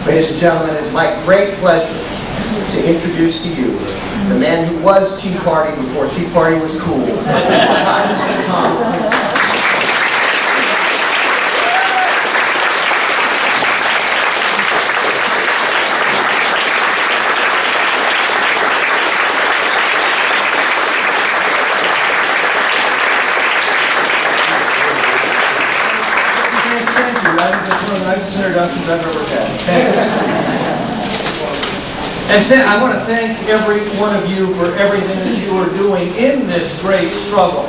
Ladies and gentlemen, it is my great pleasure to introduce to you the man who was Tea Party before Tea Party was cool, Mr. Tom. Nicest introductions I've ever had. And then I want to thank every one of you for everything that you are doing in this great struggle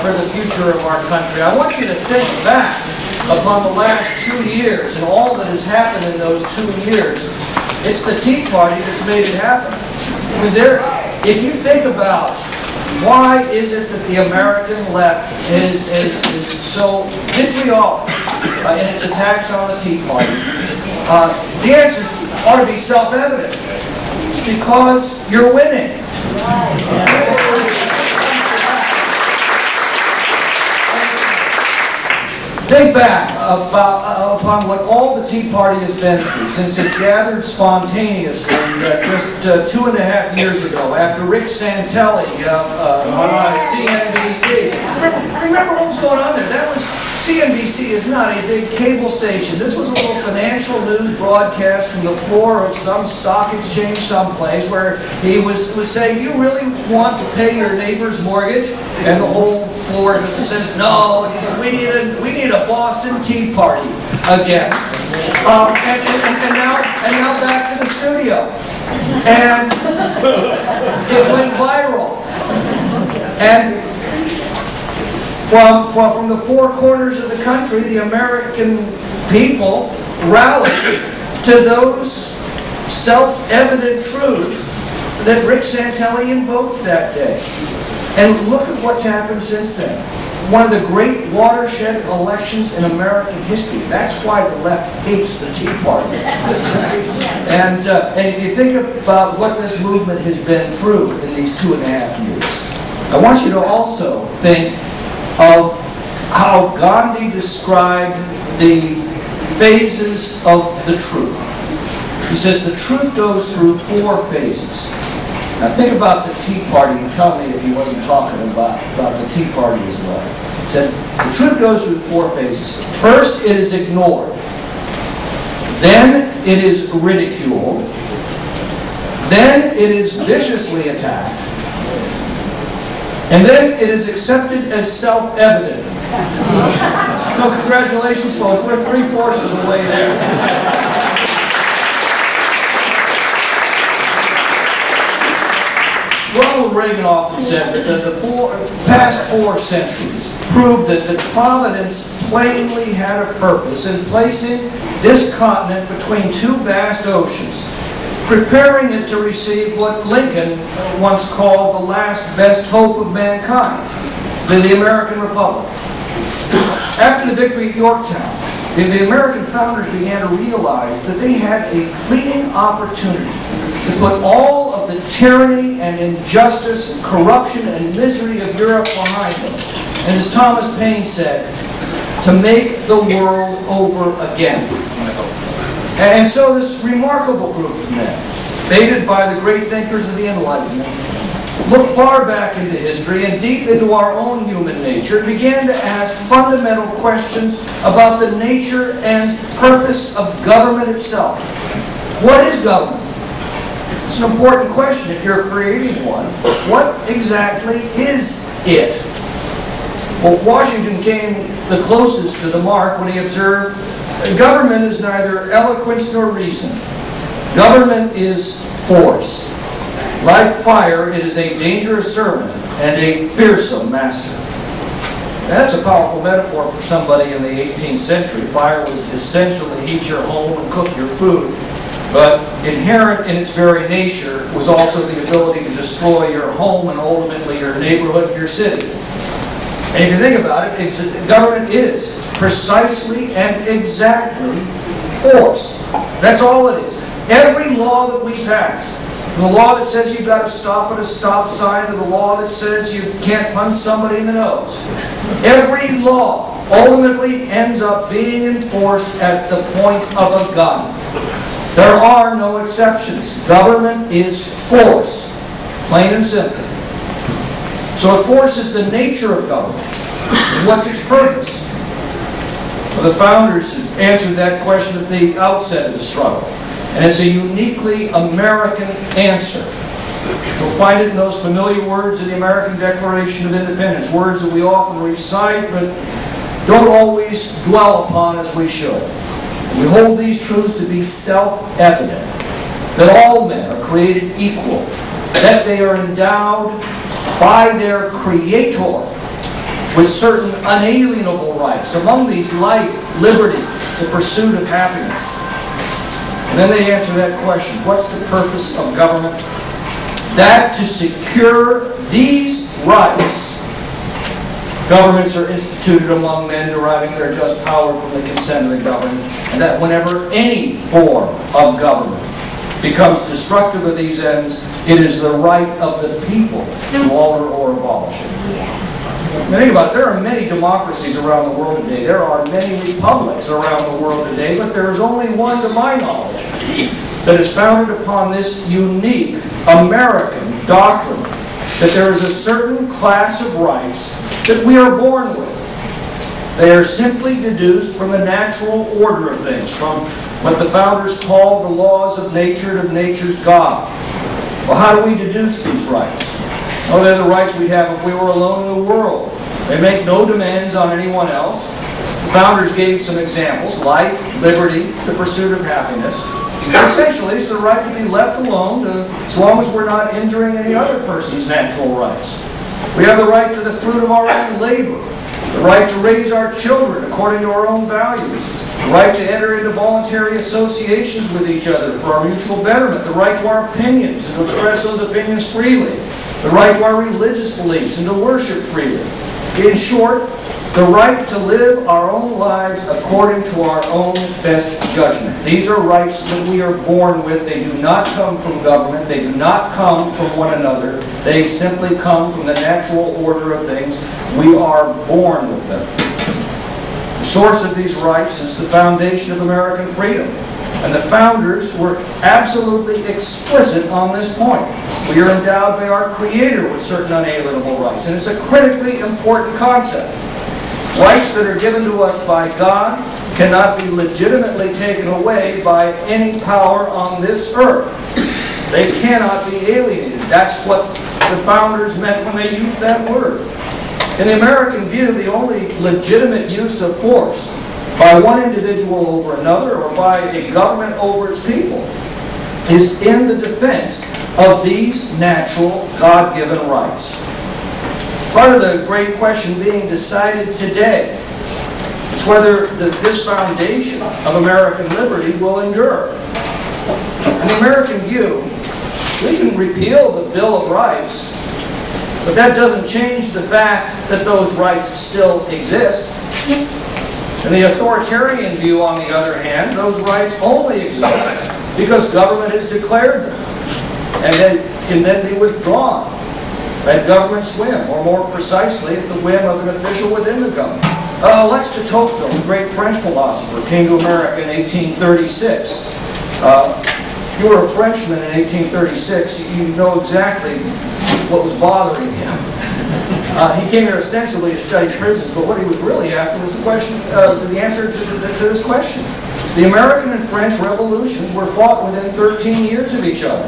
for the future of our country. I want you to think back upon the last 2 years and all that has happened in those 2 years. It's the Tea Party that's made it happen. I mean, if you think about why is it that the American left is so vitriolic in its attacks on the Tea Party? The answer ought to be self-evident. It's because you're winning. Think back upon what all the Tea Party has been through since it gathered spontaneously just 2.5 years ago after Rick Santelli on CNBC. Remember what was going on there? That was CNBC is not a big cable station. This was a little financial news broadcast from the floor of some stock exchange someplace where he was saying, "You really want to pay your neighbor's mortgage?" And the whole floor says, "No." And he said, "We need a Boston Tea Party again." And now back to the studio. And it went viral. And from the four corners of the country, the American people rallied to those self-evident truths that Rick Santelli invoked that day. And look at what's happened since then. One of the great watershed elections in American history. That's why the left hates the Tea Party. And if you think about what this movement has been through in these 2.5 years, I want you to also think of how Gandhi described the phases of the truth. He says the truth goes through 4 phases. Now think about the Tea Party and tell me if he wasn't talking about the Tea Party as well. He said the truth goes through 4 phases. First, it is ignored. Then it is ridiculed. Then it is viciously attacked. And then it is accepted as self-evident. So congratulations, folks. We're 3/4 of the way there. Ronald Reagan often said that the past 4 centuries proved that Providence plainly had a purpose in placing this continent between 2 vast oceans, preparing it to receive what Lincoln once called the last best hope of mankind, the American Republic. After the victory at Yorktown, the American founders began to realize that they had a fleeting opportunity to put all of the tyranny and injustice and corruption and misery of Europe behind them. And as Thomas Paine said, to make the world over again. And so this remarkable group of men, aided by the great thinkers of the Enlightenment, looked far back into history and deep into our own human nature and began to ask fundamental questions about the nature and purpose of government itself. What is government? It's an important question if you're creating one. What exactly is it? Well, Washington came the closest to the mark when he observed, government is neither eloquence nor reason. Government is force. Like fire, it is a dangerous servant and a fearsome master. Now, that's a powerful metaphor for somebody in the 18th century. Fire was essential to heat your home and cook your food. But inherent in its very nature was also the ability to destroy your home and ultimately your neighborhood and your city. And if you think about it, government is precisely and exactly force. That's all it is. Every law that we pass, from the law that says you've got to stop at a stop sign to the law that says you can't punch somebody in the nose, every law ultimately ends up being enforced at the point of a gun. There are no exceptions. Government is force, plain and simple. So force is the nature of government. And what's its purpose? Well, the founders answered that question at the outset of the struggle. And it's a uniquely American answer. You'll find it in those familiar words of the American Declaration of Independence, words that we often recite but don't always dwell upon as we should. We hold these truths to be self-evident, that all men are created equal, that they are endowed by their Creator with certain unalienable rights. Among these, life, liberty, the pursuit of happiness. And then they answer that question, what's the purpose of government? That to secure these rights, governments are instituted among men deriving their just power from the consent of the governed, and that whenever any form of government becomes destructive of these ends, it is the right of the people to alter or abolish it. Now think about it, there are many democracies around the world today, there are many republics around the world today, but there is only one, to my knowledge, that is founded upon this unique American doctrine, that there is a certain class of rights that we are born with. They are simply deduced from the natural order of things, from what the founders called the laws of nature and of nature's God. Well, how do we deduce these rights? Well, they're the rights we'd have if we were alone in the world. They make no demands on anyone else. The founders gave some examples: life, liberty, the pursuit of happiness. Essentially, it's the right to be left alone as long as we're not injuring any other person's natural rights. We have the right to the fruit of our own labor, the right to raise our children according to our own values, the right to enter into voluntary associations with each other for our mutual betterment, the right to our opinions and to express those opinions freely, the right to our religious beliefs and to worship freely. In short, the right to live our own lives according to our own best judgment. These are rights that we are born with. They do not come from government. They do not come from one another. They simply come from the natural order of things. We are born with them. The source of these rights is the foundation of American freedom. And the founders were absolutely explicit on this point. We are endowed by our Creator with certain unalienable rights. And it's a critically important concept. Rights that are given to us by God cannot be legitimately taken away by any power on this earth. They cannot be alienated. That's what the founders meant when they used that word. In the American view, the only legitimate use of force by one individual over another or by a government over its people is in the defense of these natural God-given rights. Part of the great question being decided today is whether this foundation of American liberty will endure. In the American view, we can repeal the Bill of Rights, but that doesn't change the fact that those rights still exist. In the authoritarian view, on the other hand, those rights only exist because government has declared them, and they can then be withdrawn at government's whim, or more precisely, at the whim of an official within the government. Lex de Tocqueville, the great French philosopher, came to America in 1836. If you were a Frenchman in 1836, you know exactly what was bothering him. He came here ostensibly to study prisons, but what he was really after was the answer to this question. The American and French revolutions were fought within 13 years of each other.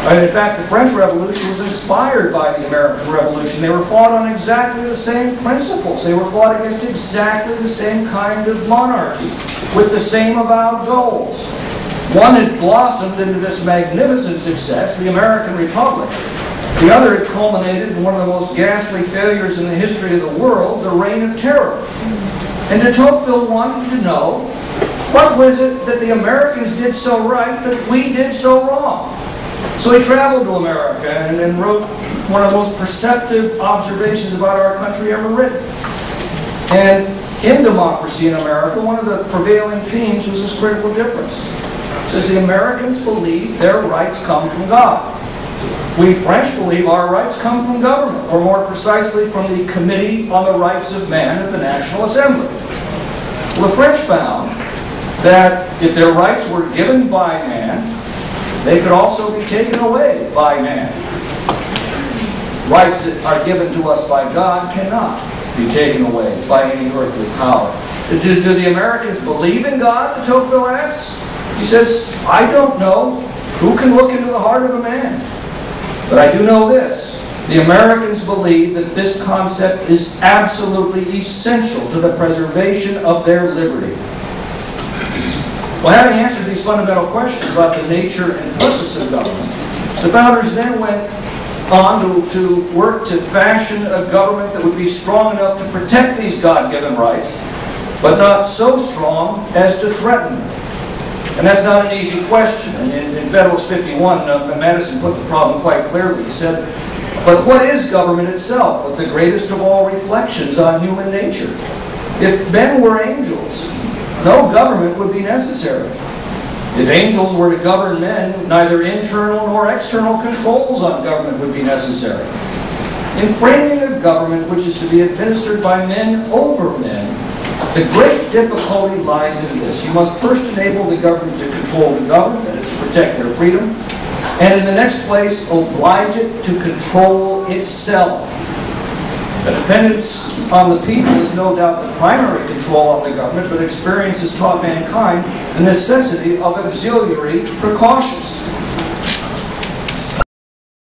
And in fact, the French Revolution was inspired by the American Revolution. They were fought on exactly the same principles. They were fought against exactly the same kind of monarchy, with the same avowed goals. One had blossomed into this magnificent success, the American Republic. The other had culminated in one of the most ghastly failures in the history of the world, the Reign of Terror. And de Tocqueville wanted to know, what was it that the Americans did so right that we did so wrong? So he traveled to America and wrote one of the most perceptive observations about our country ever written. And in democracy in America, one of the prevailing themes was this critical difference. It says the Americans believe their rights come from God. We French believe our rights come from government, or more precisely from the Committee on the Rights of Man of the National Assembly. Well, the French found that if their rights were given by man, they could also be taken away by man. Rights that are given to us by God cannot be taken away by any earthly power. Do the Americans believe in God, de Tocqueville asks? He says, I don't know. Who can look into the heart of a man? But I do know this. The Americans believe that this concept is absolutely essential to the preservation of their liberty. Well, having answered these fundamental questions about the nature and purpose of government, the founders then went on to work to fashion a government that would be strong enough to protect these God-given rights, but not so strong as to threaten them. And that's not an easy question. And in Federalist 51, Madison put the problem quite clearly. He said, but what is government itself but the greatest of all reflections on human nature? If men were angels, no government would be necessary. If angels were to govern men, neither internal nor external controls on government would be necessary. In framing a government which is to be administered by men over men, the great difficulty lies in this. You must first enable the government to control the governed, that is, to protect their freedom, and in the next place, oblige it to control itself. The dependence on the people is no doubt the primary control on the government, but experience has taught mankind the necessity of auxiliary precautions.